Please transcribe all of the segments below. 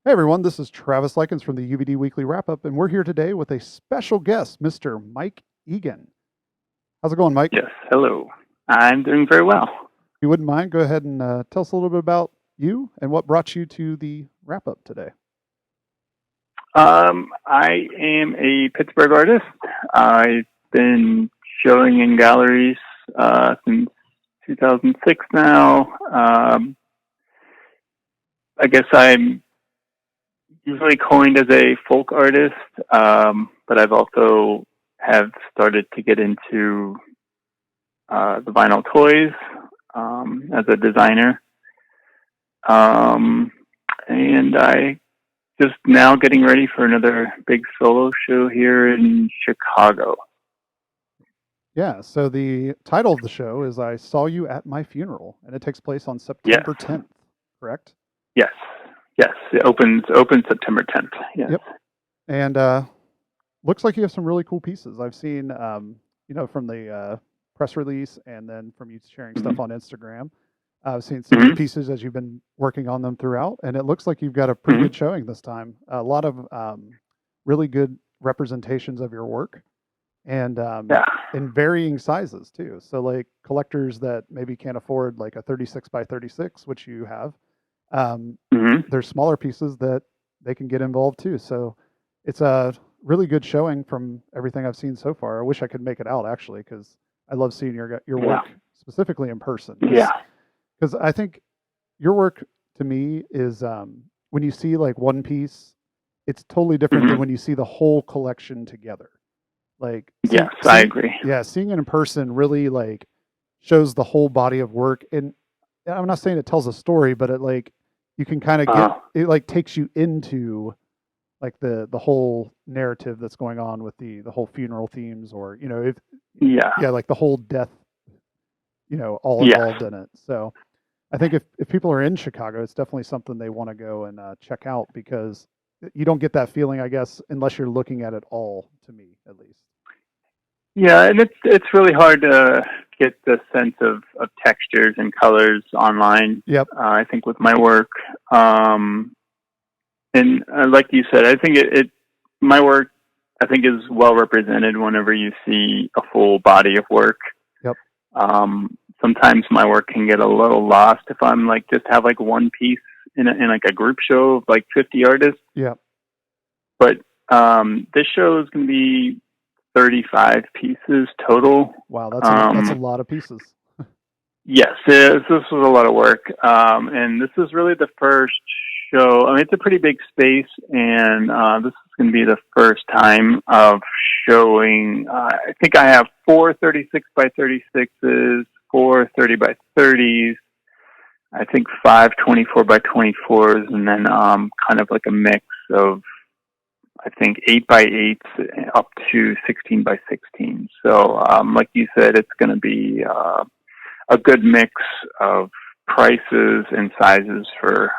Hey everyone, this is Travis Likens from the UVD Weekly Wrap Up, and we're here today with a special guest, Mr. Mike Egan. How's it going, Mike? Yes, hello. I'm doing very well. If you wouldn't mind, go ahead and tell us a little bit about you and what brought you to the wrap up today. I am a Pittsburgh artist. I've been showing in galleries since 2006 now. I guess I'm usually coined as a folk artist, but I've also have started to get into the vinyl toys as a designer. And I just now getting ready for another big solo show here in Chicago. Yeah, so the title of the show is I Saw You at My Funeral, and it takes place on Yes, September 10th, correct? yes, yes. It opens September 10th. Yes. Yep. And looks like you have some really cool pieces. I've seen, from the press release and then from you sharing Mm-hmm. stuff on Instagram. I've seen some of your Mm-hmm. pieces as you've been working on them throughout, and it looks like you've got a pretty Mm-hmm. good showing this time. A lot of really good representations of your work, and Yeah. in varying sizes too. So, like collectors that maybe can't afford like a 36 by 36, which you have, um, Mm-hmm. there's smaller pieces that they can get involved too. So, it's a really good showing from everything I've seen so far. I wish I could make it out actually because I love seeing your Yeah. work specifically in person Yeah. because I think your work to me is when you see like one piece, it's totally different than Mm-hmm. when you see the whole collection together. Like Yes, I seeing agree. yeah, seeing it in person really like shows the whole body of work. And I'm not saying it tells a story, but it like you can kind of get Uh, it like takes you into like the whole narrative that's going on with the whole funeral themes or if yeah. yeah like the whole death all Yes. involved in it. So I think if people are in Chicago, it's definitely something they want to go and check out because you don't get that feeling, I guess, unless you're looking at it all. To me, at least. Yeah, and it's really hard to get the sense of textures and colors online. Yep. I think with my work, um, and like you said, I think it my work I think is well represented whenever you see a full body of work. Yep. Sometimes my work can get a little lost if I'm like just have like one piece in like a group show of like 50 artists. Yep. But this show is going to be 35 pieces total. Wow, that's a lot of pieces. Yes, this was a lot of work, and this is really the first show. I mean, it's a pretty big space, and this is going to be the first time of showing. I think I have four 36 by 36s, four 30 by 30s. I think five 24 by 24s, and then kind of like a mix of I think 8 by 8s up to 16 by 16. So, like you said, it's going to be a good mix of prices and sizes for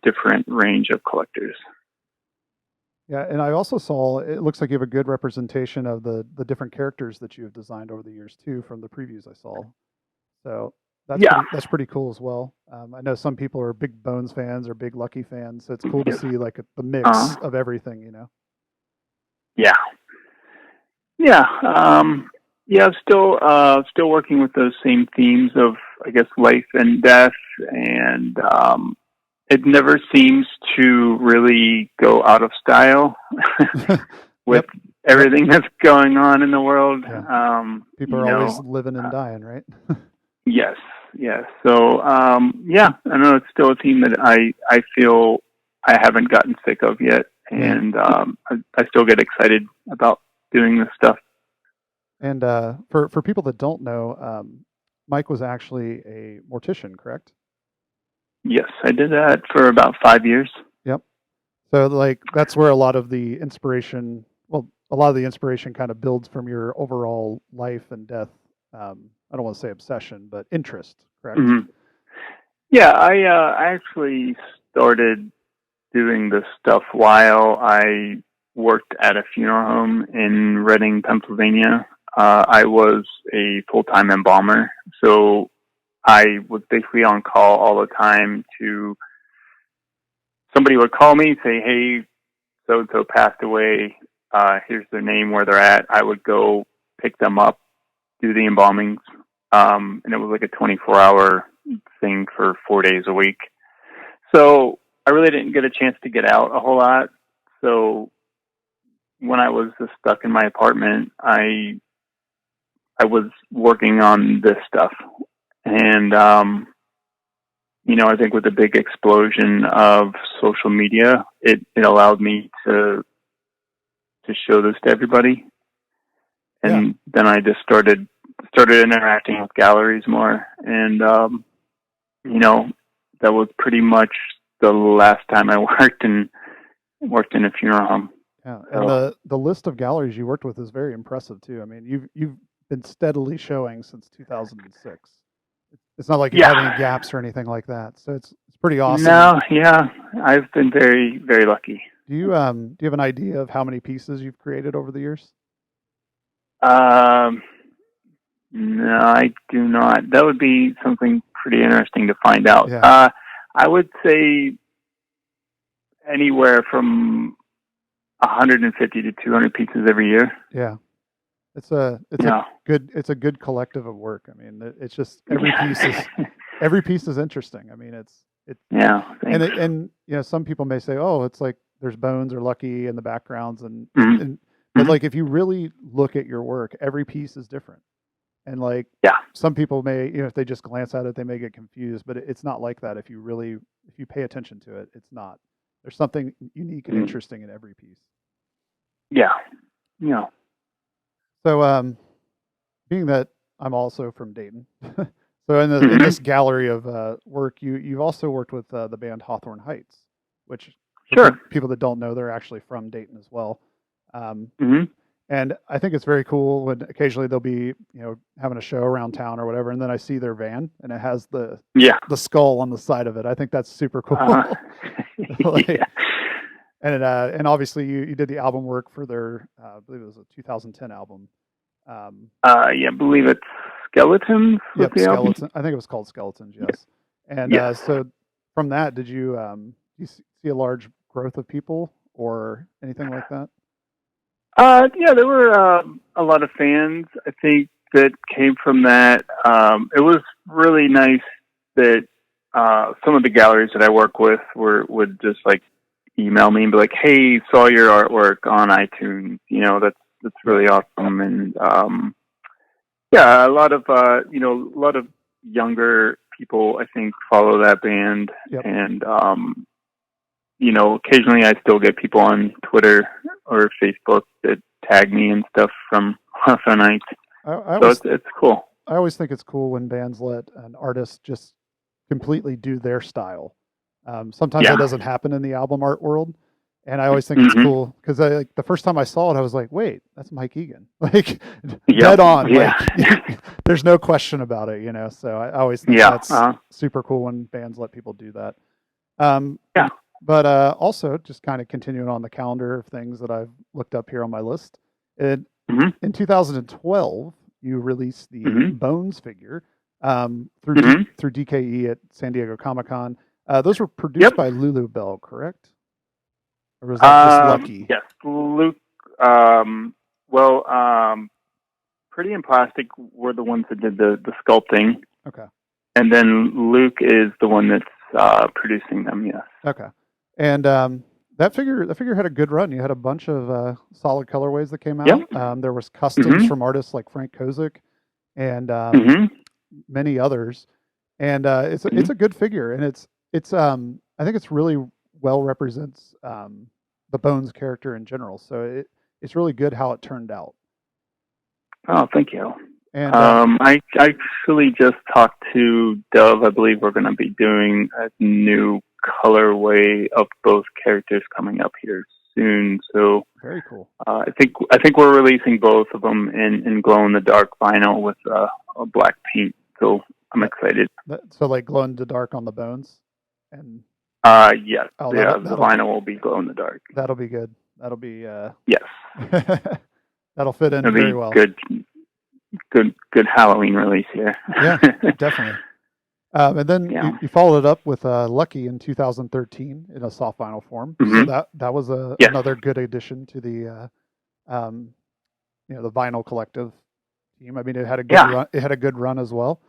different range of collectors. Yeah, and I also saw it looks like you have a good representation of the different characters that you have designed over the years too, from the previews I saw. So Yeah. that's pretty cool as well. I know some people are big Bones fans or big Lucky fans, so it's cool to Yes. see like the mix Uh, of everything. yeah. Yeah. Yeah. Still working with those same themes of, I guess, life and death, and it never seems to really go out of style with Yep. Yep. everything that's going on in the world. Yeah. People You are always know, living and dying, right? yes, yes. So, yeah, I know it's still a theme that I feel I haven't gotten sick of yet, Yeah. and I still get excited about doing this stuff. And for people that don't know, Mike was actually a mortician, correct? Yes, I did that for about 5 years. Yep. So like that's where a lot of the inspiration, well, a lot of the inspiration kind of builds from your overall life and death. I don't want to say obsession, but interest, correct? Hmm. Yeah, I actually started doing this stuff while I worked at a funeral home in Reading, Pennsylvania. I was a full-time embalmer, so I was basically on call all the time to somebody would call me, say, "Hey, so and so passed away. Here's their name, where they're at." I would go pick them up, do the embalmings, and it was like a 24-hour thing for 4 days a week. So I really didn't get a chance to get out a whole lot. So when I was just stuck in my apartment, I was working on this stuff, and I think with the big explosion of social media, it allowed me to show this to everybody, and then I just started interacting with galleries more, and that was pretty much the last time I worked in a funeral home. Yeah, and the list of galleries you worked with is very impressive too. I mean, you've been steadily showing since 2006. It's not like you have any gaps or anything like that. So it's pretty awesome. No, yeah, I've been very, very lucky. Do you have an idea of how many pieces you've created over the years? No, I do not. That would be something pretty interesting to find out. Yeah. I would say anywhere from 150 to 200 pieces every year. Yeah. It's a good collective of work. I mean, it's just every piece is interesting. I mean, and some people may say, oh, it's like there's bones or lucky in the backgrounds, but like if you really look at your work, every piece is different. And like some people may, if they just glance at it, they may get confused, but it's not like that. If you pay attention to it, it's not. There's something unique and interesting in every piece. Yeah. Yeah. So, being that I'm also from Dayton, so in this gallery of work, you've also worked with the band Hawthorne Heights, which for people that don't know, they're actually from Dayton as well. And I think it's very cool when occasionally they'll be having a show around town or whatever, and then I see their van and it has the skull on the side of it. I think that's super cool. And obviously you did the album work for their I believe it was a 2010 album. I believe it's Skeletons. Yep, Skeleton. I think it was called Skeletons. Yes. And so from that, did you see a large growth of people or anything like that? There were a lot of fans, I think, that came from that. It was really nice that some of the galleries that I work with would just like email me and be like, "Hey, saw your artwork on iTunes. That's really awesome." And a lot of younger people, I think, follow that band. Yep. And occasionally I still get people on Twitter or Facebook that tag me and stuff from Hawthorne Heights. It's cool. I always think it's cool when bands let an artist just completely do their style. Sometimes that doesn't happen in the album art world, and I always think it's cool because the first time I saw it, I was like, "Wait, that's Mike Egan!" Like dead on. Yeah. Like, there's no question about it, So I always think that's super cool when bands let people do that. But also, just kind of continuing on the calendar of things that I've looked up here on my list. In 2012, you released the Bones figure through DKE at San Diego Comic-Con. Those were produced by Lulu Bell, correct? Or was that just Lucky? Yes, Luke. Pretty and Plastic were the ones that did the sculpting. Okay. And then Luke is the one that's producing them. Yes. Okay. And that figure had a good run. You had a bunch of solid colorways that came out. Yep. There was customs from artists like Frank Kozik and many others. And it's a good figure, and it's I think it's really well represents the Bones character in general. So it's really good how it turned out. Oh, thank you. And I actually just talked to Dove. I believe we're going to be doing a new colorway of both characters coming up here soon. So very cool. I think we're releasing both of them in glow in the dark vinyl with a black paint. So I'm excited. So like glow in the dark on the Bones, and yes, the vinyl will be glow in the dark. That'll be good. That'll be yes. That'll fit in very well. Good Halloween release here. Yeah, definitely. And then Yeah. you followed it up with Lucky in 2013 in a soft vinyl form. So Hmm. that was Yes. another good addition to the um, the vinyl collective team. I mean, it had a good Yeah. run. It had a good run as well.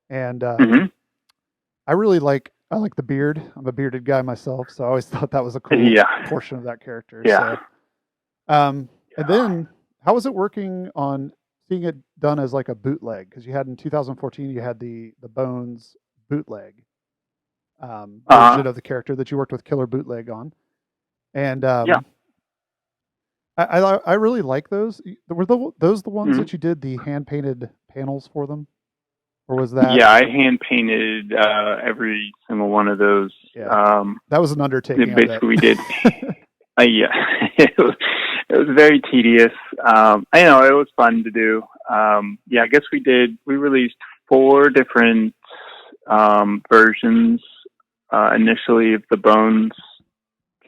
And Hmm. I like the beard. I'm a bearded guy myself, so I always thought that was a cool Yeah. portion of that character. Yeah. So and then how was it working on seeing it done as like a bootleg? Because you had in 2014 you had the Bones bootleg Uh, version of the character that you worked with Killer Bootleg on, and yeah. I really like those. Were those the ones Hmm. that you did the hand painted panels for them, or was that Yeah, I hand painted every single one of those. yeah Um, that was an undertaking? I bet. Basically, we did. Yeah, it was very tedious. I know it was fun to do. Yeah, I guess we did. We released four different versions initially of the Bones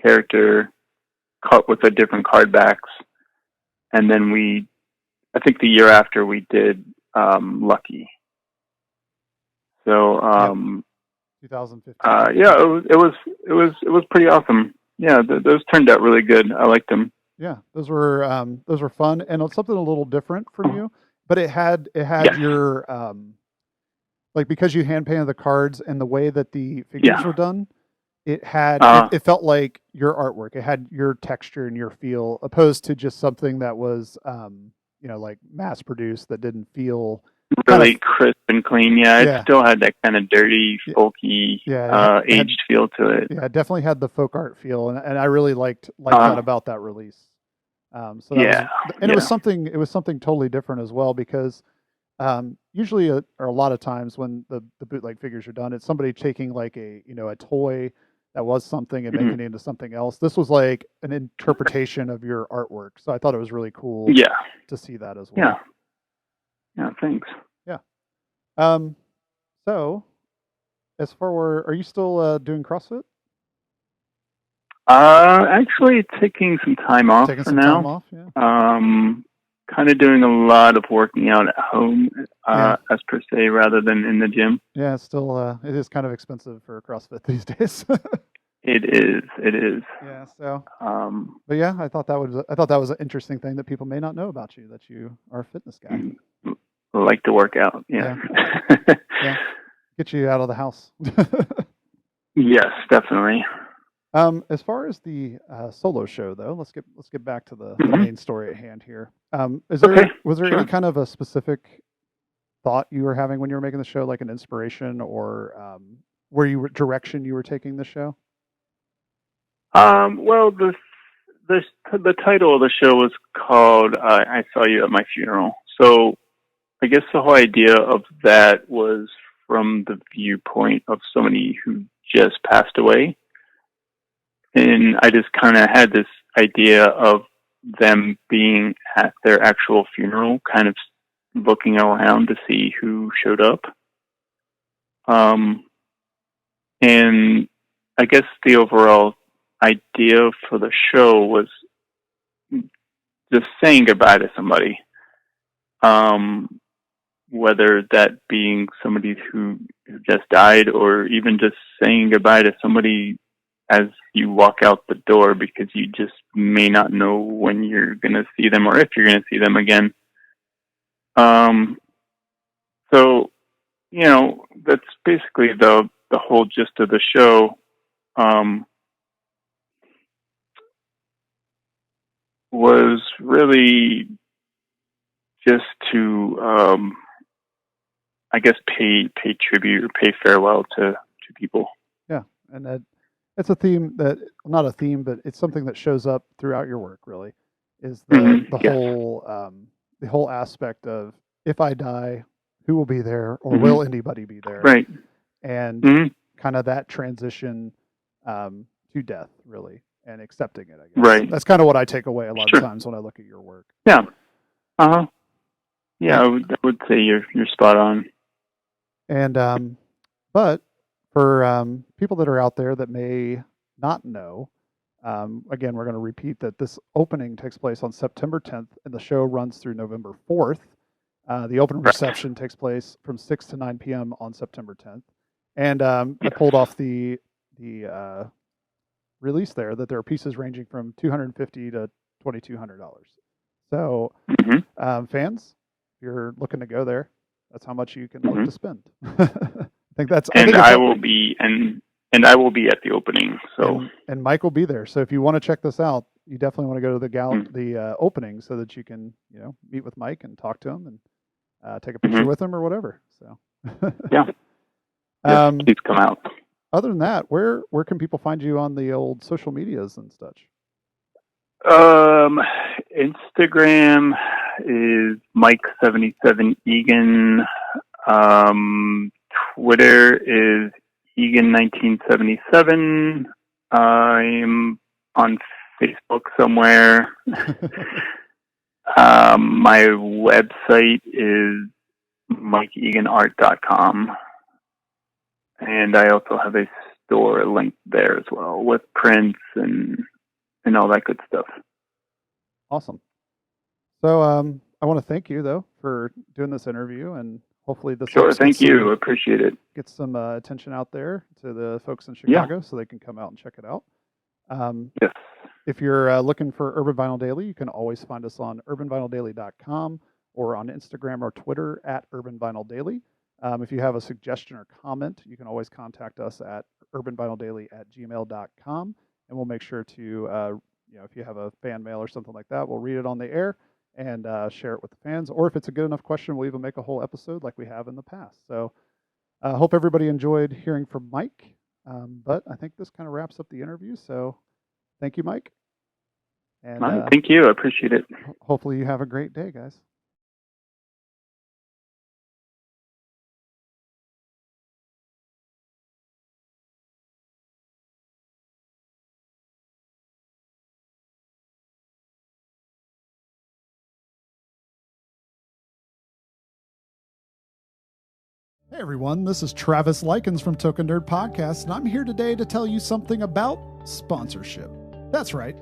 character, cut with the different card backs, and then I think the year after, we did Lucky. So Yep, 2015. yeah, it was pretty awesome. Yeah, those turned out really good. I liked them. Yeah, those were fun and it's something a little different from you, but it had Yes. your like because you hand painted the cards and the way that the figures Yeah. were done, Uh, it felt like your artwork. It had your texture and your feel, opposed to just something that was like mass produced that didn't feel kind of Really crisp and clean. Yeah, it yeah still had that kind of dirty, yeah folky, yeah it had aged feel to it. yeah it definitely had the folk art feel and I really liked that Uh, about that release. So that was yeah, and yeah. it was something totally different as well because usually or a lot of times when the bootleg figures are done, it's somebody taking like a toy that was something and Mhm. making it into something else. This was like an interpretation of your artwork, so I thought it was really cool Yeah, to see that as yeah, well. yeah. Thanks. Yeah. Um. So as for are you still doing CrossFit? Actually, taking some time off Taking for some time now. off? Yeah. Um, Kind of doing a lot of working out at home, Yeah. as per se, rather than in the gym. Yeah. It's still it is kind of expensive for CrossFit these days. It is. It is. Yeah. So. Um, But yeah, I thought that was an interesting thing that people may not know about you that you are a fitness guy. like to work out. Yeah. Yeah. Yeah. Get you out of the house. Yes, definitely. As far as the solo show, though, let's get back to the Hmm. main story at hand here. Okay. Was there any Sure. kind of a specific thought you were having when you were making the show, like an inspiration or direction you were taking the show? Well, the title of the show was called "I Saw You at My Funeral." So I guess the whole idea of that was from the viewpoint of somebody who just passed away, and I just kind of had this idea of them being at their actual funeral, kind of looking around to see who showed up. Um, and I guess the overall idea for the show was just saying goodbye to somebody. Um, whether that being somebody who just died or even just saying goodbye to somebody as you walk out the door because you just may not know when you're going to see them or if you're going to see them again. Um, so, that's basically the whole gist of the show. Um, was really just to, I guess, pay tribute or pay farewell to people. Yeah, and it's a theme that not a theme, but it's something that shows up throughout your work. Really, is Yes. the whole aspect of if I die, who will be there, or Hmm. will anybody be there, Right. and Hmm. kind of that transition to death, really, and accepting it. I guess Right. that's kind of what I take away a lot of Sure. times when I look at your work. Yeah. Uh huh. Yeah, And I would say you're spot on. and but for people that are out there that may not know, again, we're going to repeat that this opening takes place on September 10th, and the show runs through November 4th. The open Correct. reception takes place from 6 to 9 p.m. on September 10th. And I Yes. pulled off the release there that there are pieces ranging from $250 to $2,200. So fans, if you're looking to go there, that's how much you can look to spend. I think I will be and I will be at the opening. So and Mike will be there. So if you want to check this out, you definitely want to go to the opening so that you can meet with Mike and talk to him and take a picture with him or whatever. So yeah, please come out. Other than that, where can people find you on the old social medias and such? Instagram is Mike77 Egan. Twitter is Egan1977. I'm on Facebook somewhere. My website is MikeEganArt.com. And I also have a store linked there as well with prints and all that good stuff. Awesome. So I want to thank you, though, for doing this interview, and hopefully this thank you. Appreciate it. Get some attention out there to the folks in Chicago so they can come out and check it out. Yes. If you're looking for Urban Vinyl Daily, you can always find us on urbanvinyldaily.com or on Instagram or Twitter at Urban Vinyl Daily. If you have a suggestion or comment, you can always contact us at urbanvinyldaily@gmail.com, and we'll make sure to, if you have a fan mail or something like that, we'll read it on the air and share it with the fans. Or if it's a good enough question, we'll even make a whole episode like we have in the past. So I hope everybody enjoyed hearing from Mike, but I think this kind of wraps up the interview. So thank you, Mike. And thank you. I appreciate it. Hopefully you have a great day, guys. Hey everyone, this is Travis Likens from Token Nerd Podcast, and I'm here today to tell you something about sponsorship. That's right,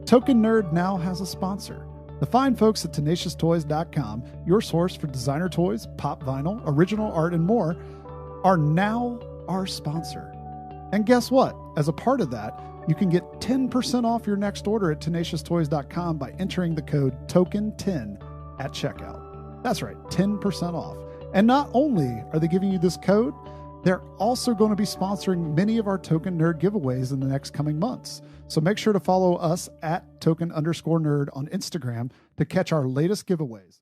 Token Nerd now has a sponsor. The fine folks at TenaciousToys.com, your source for designer toys, pop vinyl, original art, and more, are now our sponsor. And guess what? As a part of that, you can get 10% off your next order at TenaciousToys.com by entering the code TOKEN10 at checkout. That's right, 10% off. And not only are they giving you this code, they're also going to be sponsoring many of our Token Nerd giveaways in the next coming months. So make sure to follow us at token_nerd on Instagram to catch our latest giveaways.